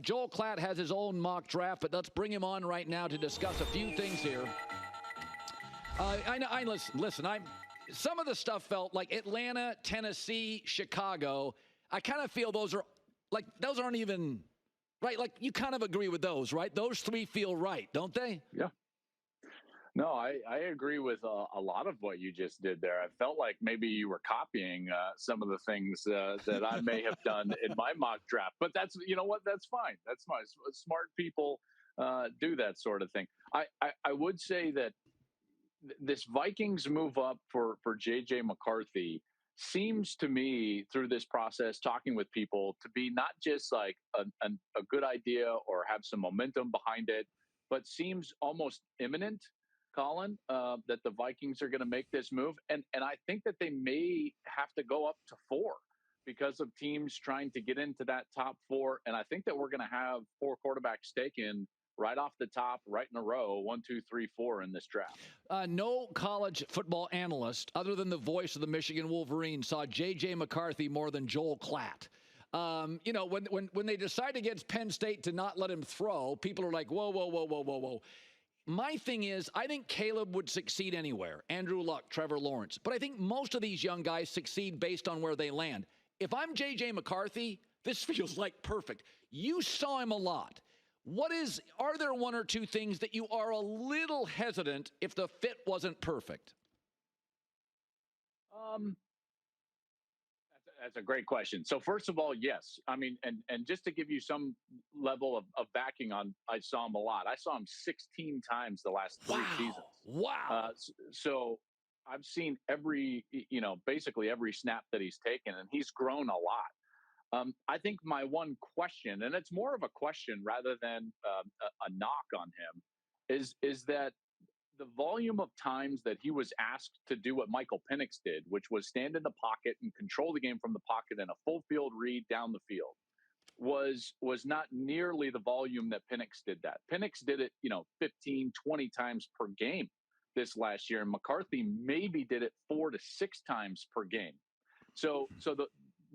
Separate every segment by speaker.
Speaker 1: Joel Klatt has his own mock draft, but let's bring him on right now to discuss a few things here. Listen, some of the stuff felt like Atlanta, Tennessee, Chicago. I kind of feel those aren't even right. Like, you kind of agree with those, right? Those three feel right, don't they?
Speaker 2: Yeah. No, I agree with a lot of what you just did there. I felt like maybe you were copying some of the things that I may have done in my mock draft. But that's, you know what, that's fine. That's fine. Smart people do that sort of thing. I would say that this Vikings move up for JJ McCarthy seems to me, through this process, talking with people, to be not just like a good idea or have some momentum behind it, but seems almost imminent, Colin, that the Vikings are going to make this move. And I think that they may have to go up to 4 because of teams trying to get into that top 4. And I think that we're going to have 4 quarterbacks taken right off the top, right in a row, 1, 2, 3, 4 in this draft.
Speaker 1: No college football analyst, other than the voice of the Michigan Wolverines, saw J.J. McCarthy more than Joel Klatt. When they decide against Penn State to not let him throw, people are like, whoa. My thing is, I think Caleb would succeed anywhere. Andrew Luck, Trevor Lawrence. But I think most of these young guys succeed based on where they land. If I'm J.J. McCarthy, this feels like perfect. You saw him a lot. Are there 1 or 2 things that you are a little hesitant if the fit wasn't perfect?
Speaker 2: That's a great question. So first of all, yes. I mean, and just to give you some level of backing on, I saw him a lot. I saw him 16 times the last 3 seasons.
Speaker 1: Wow.
Speaker 2: So I've seen basically every snap that he's taken, and he's grown a lot. I think my one question, and it's more of a question rather than a knock on him, is that the volume of times that he was asked to do what Michael Penix did, which was stand in the pocket and control the game from the pocket in a full field read down the field, was not nearly the volume that Penix did that. Penix did it, 15, 20 times per game this last year, and McCarthy maybe did it 4 to 6 times per game. So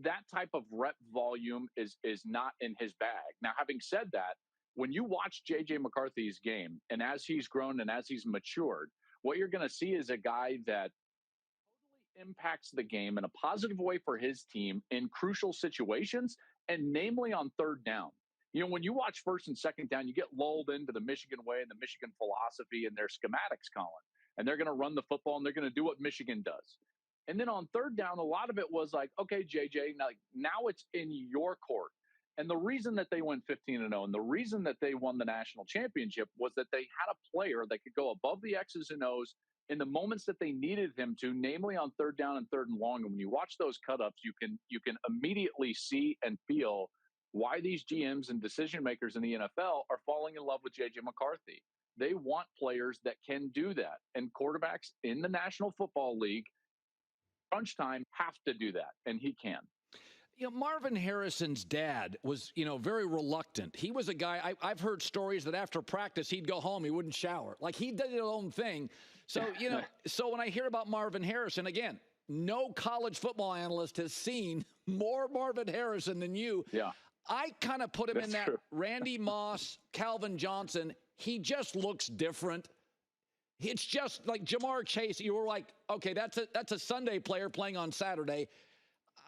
Speaker 2: that type of rep volume is not in his bag. Now, having said that, when you watch JJ McCarthy's game, and as he's grown and as he's matured, what you're going to see is a guy that totally impacts the game in a positive way for his team in crucial situations, and namely on third down. When you watch first and second down, you get lulled into the Michigan way and the Michigan philosophy and their schematics, Colin, and they're going to run the football and they're going to do what Michigan does. And then on third down, a lot of it was like, okay, JJ, now it's in your court. And the reason that they went 15-0 and the reason that they won the national championship was that they had a player that could go above the X's and O's in the moments that they needed him to, namely on third down and third and long. And when you watch those cut-ups, you can immediately see and feel why these GMs and decision makers in the NFL are falling in love with JJ McCarthy. They want players that can do that. And quarterbacks in the National Football League, crunch time, have to do that. And he can.
Speaker 1: Marvin Harrison's dad was, very reluctant. He was a guy, I've heard stories that after practice, he'd go home, he wouldn't shower. Like, he did his own thing. So, so when I hear about Marvin Harrison, again, no college football analyst has seen more Marvin Harrison than you.
Speaker 2: Yeah.
Speaker 1: I kind of put him in that
Speaker 2: true.
Speaker 1: Randy Moss, Calvin Johnson. He just looks different. It's just like Jamar Chase. You were like, okay, that's a Sunday player playing on Saturday.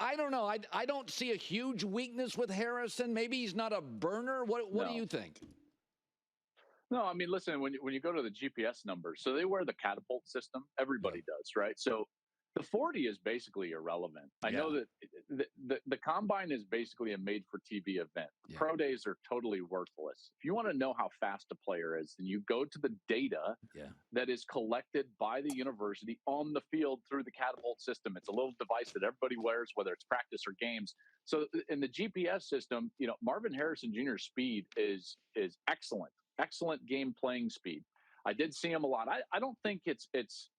Speaker 1: I don't know. I don't see a huge weakness with Harrison. Maybe he's not a burner. What do you think?
Speaker 2: No, I mean, listen, when you go to the GPS numbers, so they wear the catapult system. Everybody does, right? So the 40 is basically irrelevant. I know that the combine is basically a made-for-TV event. Pro days are totally worthless. If you want to know how fast a player is, then you go to the data that is collected by the university on the field through the catapult system. It's a little device that everybody wears, whether it's practice or games. So in the GPS system, Marvin Harrison Jr.'s speed is excellent game playing speed. I did see him a lot. I don't think it's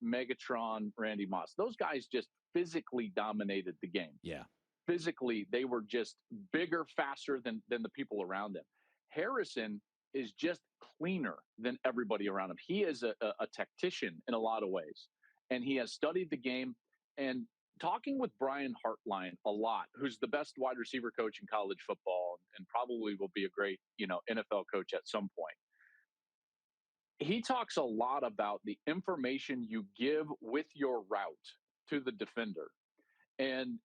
Speaker 2: Megatron, Randy Moss. Those guys just physically dominated the game.
Speaker 1: Yeah.
Speaker 2: Physically, they were just bigger, faster than the people around them. Harrison is just cleaner than everybody around him. He is a tactician in a lot of ways, and he has studied the game. And talking with Brian Hartline a lot, who's the best wide receiver coach in college football and probably will be a great, NFL coach at some point. He talks a lot about the information you give with your route to the defender. And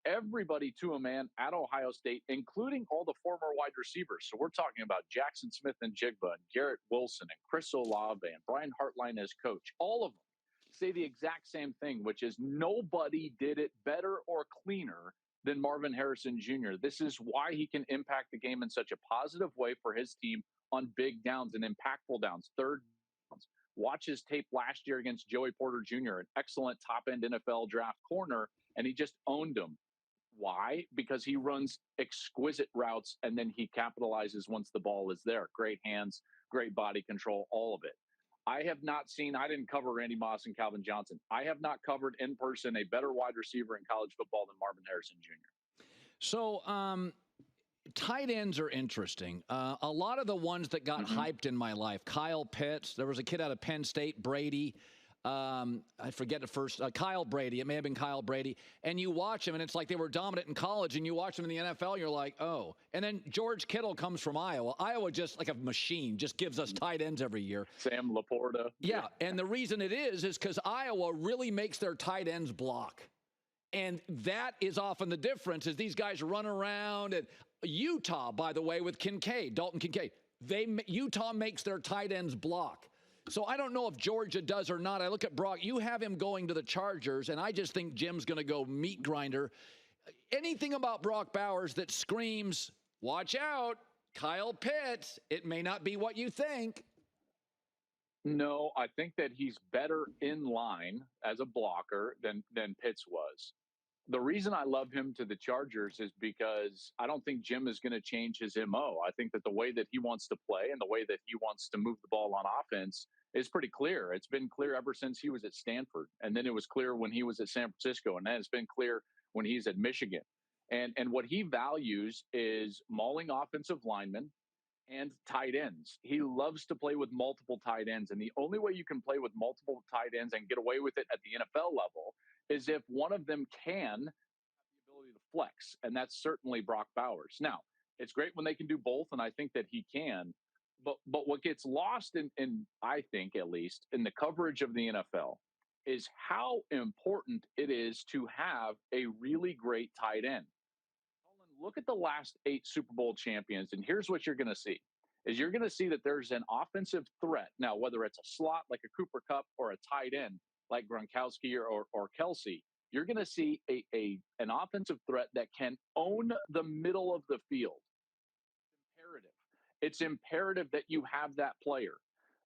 Speaker 2: everybody to a man at Ohio State, including all the former wide receivers. So we're talking about Jackson Smith and Jigba and Garrett Wilson and Chris Olave and Brian Hartline as coach. All of them say the exact same thing, which is nobody did it better or cleaner than Marvin Harrison Jr. This is why he can impact the game in such a positive way for his team on big downs and impactful downs, third downs. Watch his tape last year against Joey Porter Jr., an excellent top-end NFL draft corner, and he just owned him. Why? Because he runs exquisite routes, and then he capitalizes once the ball is there. Great hands, great body control, all of it. I didn't cover Randy Moss and Calvin Johnson. I have not covered in person a better wide receiver in college football than Marvin Harrison Jr.
Speaker 1: So, tight ends are interesting. A lot of the ones that got hyped in my life, Kyle Pitts, there was a kid out of Penn State, Brady. I forget the first, Kyle Brady. It may have been Kyle Brady. And you watch him, and it's like they were dominant in college, and you watch them in the NFL, and you're like, oh. And then George Kittle comes from Iowa. Iowa just like a machine, just gives us tight ends every year.
Speaker 2: Sam Laporta.
Speaker 1: Yeah, and the reason it is because Iowa really makes their tight ends block. And that is often the difference, is these guys run around. And Utah, by the way, with Kincaid, Dalton Kincaid, Utah makes their tight ends block. So I don't know if Georgia does or not. I look at Brock. You have him going to the Chargers, and I just think Jim's going to go meat grinder. Anything about Brock Bowers that screams, watch out, Kyle Pitts, it may not be what you think.
Speaker 2: No, I think that he's better in line as a blocker than Pitts was. The reason I love him to the Chargers is because I don't think Jim is going to change his MO. I think that the way that he wants to play and the way that he wants to move the ball on offense is pretty clear. It's been clear ever since he was at Stanford. And then it was clear when he was at San Francisco. And then it's been clear when he's at Michigan. And what he values is mauling offensive linemen and tight ends. He loves to play with multiple tight ends. And the only way you can play with multiple tight ends and get away with it at the NFL level is if one of them can have the ability to flex. And that's certainly Brock Bowers. Now, it's great when they can do both, and I think that he can. But what gets lost in I think, at least, in the coverage of the NFL is how important it is to have a really great tight end. Look at the last 8 Super Bowl champions, and here's what you're going to see. You're going to see that there's an offensive threat. Now, whether it's a slot like a Cooper Kupp or a tight end like Gronkowski or Kelsey, you're going to see an offensive threat that can own the middle of the field. It's imperative that you have that player.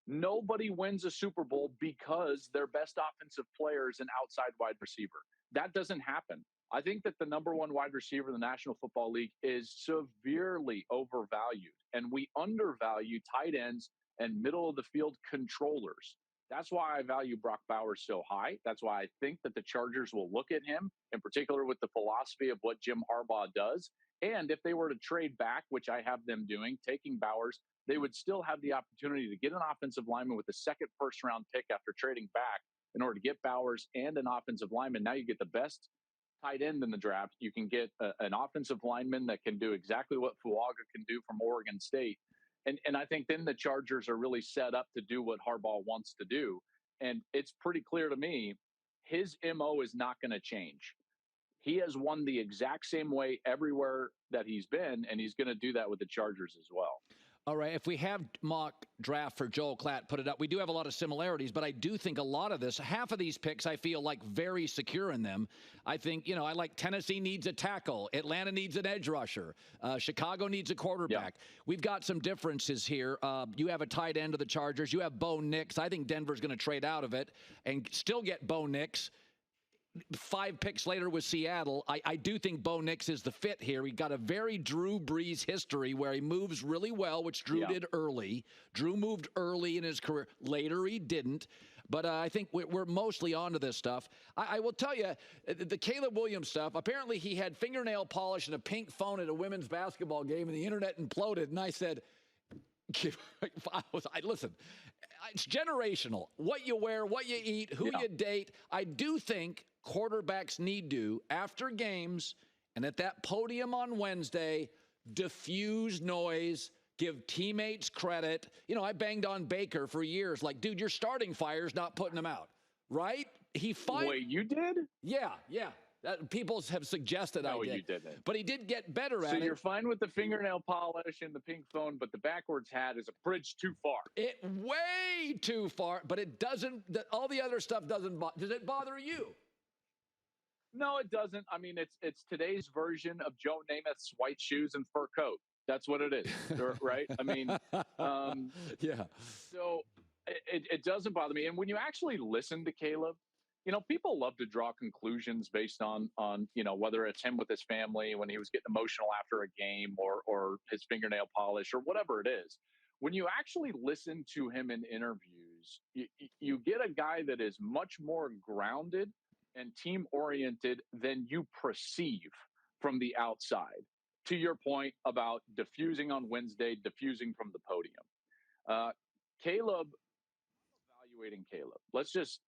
Speaker 2: Nobody wins a Super Bowl because their best offensive player is an outside wide receiver. That doesn't happen. I think that the number one wide receiver in the National Football League is severely overvalued, and we undervalue tight ends and middle of the field controllers. That's why I value Brock Bowers so high. That's why I think that the Chargers will look at him, in particular with the philosophy of what Jim Harbaugh does. And if they were to trade back, which I have them doing, taking Bowers, they would still have the opportunity to get an offensive lineman with a second first-round pick after trading back in order to get Bowers and an offensive lineman. Now you get the best tight end in the draft. You can get an offensive lineman that can do exactly what Fuaga can do from Oregon State. And I think then the Chargers are really set up to do what Harbaugh wants to do. And it's pretty clear to me, his MO is not going to change. He has won the exact same way everywhere that he's been, and he's going to do that with the Chargers as well.
Speaker 1: All right, if we have mock draft for Joel Klatt, put it up. We do have a lot of similarities, but I do think a lot of this, half of these picks, I feel like very secure in them. I think, I like Tennessee needs a tackle. Atlanta needs an edge rusher. Chicago needs a quarterback. Yeah. We've got some differences here. You have a tight end of the Chargers. You have Bo Nix. I think Denver's going to trade out of it and still get Bo Nix. 5 picks later with Seattle, I do think Bo Nix is the fit here. He got a very Drew Brees history where he moves really well, which Drew did early. Drew moved early in his career. Later, he didn't. But I think we're mostly onto this stuff. I will tell you, the Caleb Williams stuff, apparently he had fingernail polish and a pink phone at a women's basketball game, and the internet imploded. And I said, listen, it's generational. What you wear, what you eat, who you date. I do think quarterbacks need to, after games and at that podium on Wednesday, diffuse noise, give teammates credit. You know, I banged on Baker for years, like, dude, your starting fire's not putting him out, right?
Speaker 2: Wait, you did?
Speaker 1: Yeah. People have suggested I did.
Speaker 2: No, you didn't.
Speaker 1: But he did get better at it.
Speaker 2: So you're fine with the fingernail polish and the pink phone, but the backwards hat is a bridge too far.
Speaker 1: Way too far, but it doesn't, all the other stuff doesn't bother. Does it bother you?
Speaker 2: No, it doesn't. I mean, it's today's version of Joe Namath's white shoes and fur coat. That's what it is, right? I mean,
Speaker 1: yeah.
Speaker 2: So it doesn't bother me. And when you actually listen to Caleb, you know, people love to draw conclusions based on you know, whether it's him with his family when he was getting emotional after a game or his fingernail polish or whatever it is. When you actually listen to him in interviews, you get a guy that is much more grounded and team oriented than you perceive from the outside. To your point about diffusing on Wednesday, diffusing from the podium. Caleb, evaluating Caleb. Let's just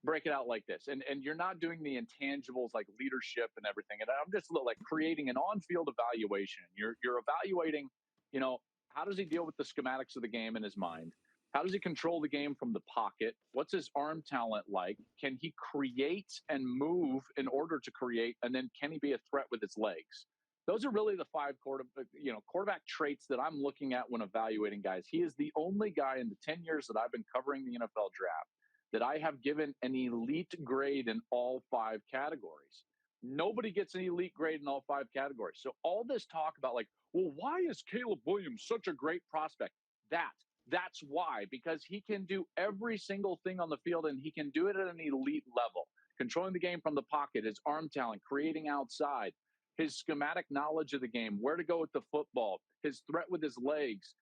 Speaker 2: break it out like this. And you're not doing the intangibles like leadership and everything. And I'm just like creating an on-field evaluation. You're evaluating, you know, how does he deal with the schematics of the game in his mind? How does he control the game from the pocket? What's his arm talent like? Can he create and move in order to create? And then can he be a threat with his legs? Those are really the five quarterback traits that I'm looking at when evaluating guys. He is the only guy in the 10 years that I've been covering the NFL draft that I have given an elite grade in all five categories. Nobody gets an elite grade in all five categories. So all this talk about like, well, why is Caleb Williams such a great prospect? That's why, because he can do every single thing on the field and he can do it at an elite level. Controlling the game from the pocket, his arm talent, creating outside, his schematic knowledge of the game, where to go with the football, his threat with his legs.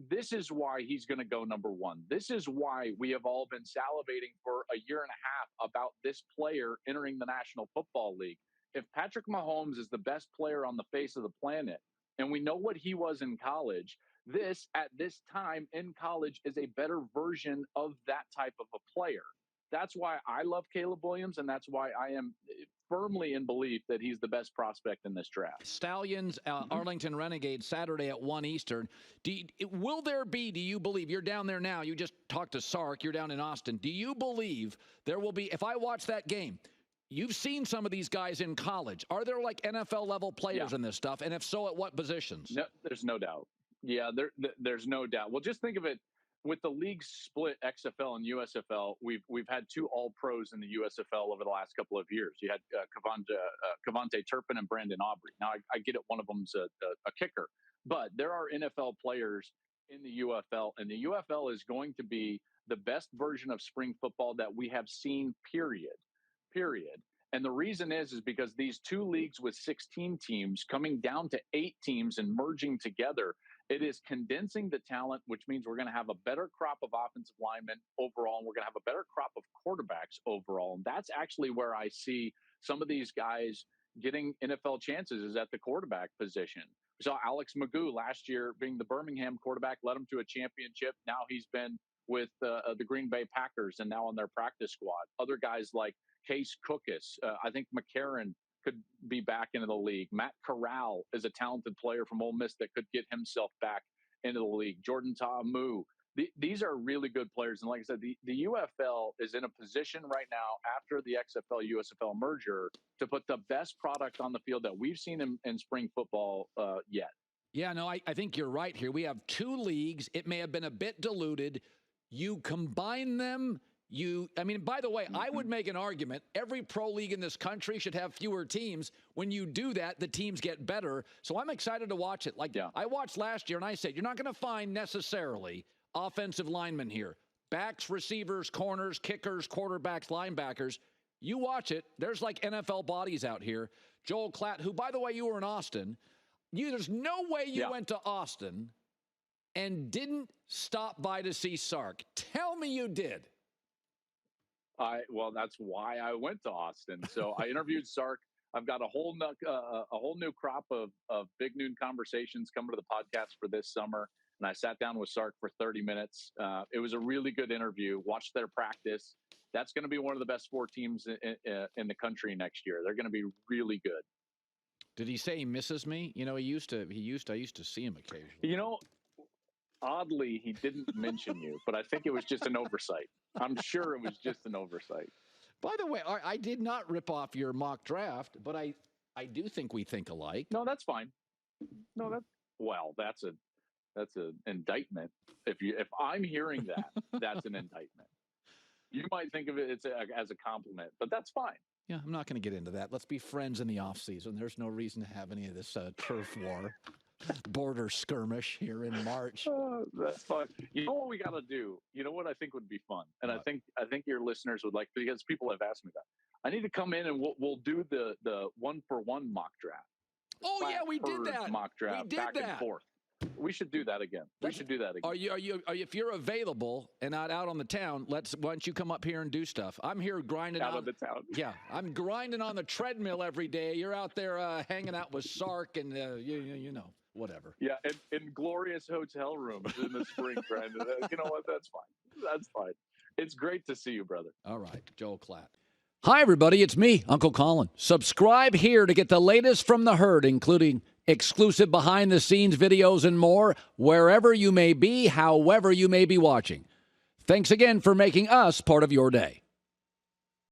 Speaker 2: This is why he's going to go number one. This is why we have all been salivating for a year and a half about this player entering the National Football League. If Patrick Mahomes is the best player on the face of the planet, and we know what he was in college, this, at this time in college, is a better version of that type of a player. That's why I love Caleb Williams, and that's why I am firmly in belief that he's the best prospect in this draft.
Speaker 1: Stallions, Arlington Renegades, Saturday at 1 Eastern. Will there be, do you believe, you're down there now, you just talked to Sark, you're down in Austin. Do you believe there will be, if I watch that game, you've seen some of these guys in college. Are there like NFL-level players in this stuff? And if so, at what positions?
Speaker 2: No, there's no doubt. Yeah, there's no doubt. Well, just think of it. With the league split XFL and USFL, we've had two All-Pros in the USFL over the last couple of years. You had Cavante Turpin and Brandon Aubrey. Now, I get it, one of them's a kicker. But there are NFL players in the UFL, and the UFL is going to be the best version of spring football that we have seen, period. And the reason is because these two leagues with 16 teams coming down to 8 teams and merging together, it is condensing the talent, which means we're going to have a better crop of offensive linemen overall, and we're going to have a better crop of quarterbacks overall. And that's actually where I see some of these guys getting NFL chances, is at the quarterback position. We saw Alex Magoo last year being the Birmingham quarterback, led him to a championship. Now he's been with the Green Bay Packers and now on their practice squad. Other guys like Case Cookus, I think McCarron could be back into the league. Matt Corral is a talented player from Ole Miss that could get himself back into the league. Jordan Ta'amu. These are really good players. And like I said, the UFL is in a position right now after the XFL-USFL merger to put the best product on the field that we've seen in spring football yet.
Speaker 1: Yeah, no, I think you're right here. We have two leagues. It may have been a bit diluted. You combine them. By the way, I would make an argument. Every pro league in this country should have fewer teams. When you do that, the teams get better. So I'm excited to watch it. I watched last year, and I said, you're not going to find necessarily offensive linemen here. Backs, receivers, corners, kickers, quarterbacks, linebackers. You watch it. There's like NFL bodies out here. Joel Klatt, who, by the way, you were in Austin. There's no way you went to Austin and didn't stop by to see Sark. Tell me you did.
Speaker 2: Well, that's why I went to Austin. So I interviewed Sark. I've got a whole new crop of Big Noon conversations coming to the podcast for this summer. And I sat down with Sark for 30 minutes. It was a really good interview. Watched their practice. That's going to be one of the best 4 teams in the country next year. They're going to be really good.
Speaker 1: Did he say he misses me? I used to see him occasionally.
Speaker 2: Oddly, he didn't mention you, but I think it was just an oversight. I'm sure it was just an oversight.
Speaker 1: By the way, I did not rip off your mock draft, but I do think we think alike.
Speaker 2: No, that's fine. No, that's an indictment. If I'm hearing that, that's an indictment. You might think of it as a compliment, but that's fine.
Speaker 1: Yeah, I'm not going to get into that. Let's be friends in the off season. There's no reason to have any of this turf war, border skirmish here in March.
Speaker 2: That's fun. You know what we got to do? You know what I think would be fun, and what? I think your listeners would like, because people have asked me that. I need to come in and we'll do the 1-for-1 mock draft.
Speaker 1: Oh yeah, we did that.
Speaker 2: Mock draft back and forth. We should do that again. Are
Speaker 1: you if you're available and not out on the town, why don't you come up here and do stuff? I'm here grinding
Speaker 2: out of the town.
Speaker 1: Yeah, I'm grinding on the treadmill every day. You're out there hanging out with Sark and whatever.
Speaker 2: Yeah, in glorious hotel rooms in the spring grinding. You know what? That's fine. That's fine. It's great to see you, brother.
Speaker 1: All right, Joel Klatt. Hi, everybody. It's me, Uncle Colin. Subscribe here to get the latest from the herd, including exclusive behind-the-scenes videos and more, wherever you may be, however you may be watching. Thanks again for making us part of your day.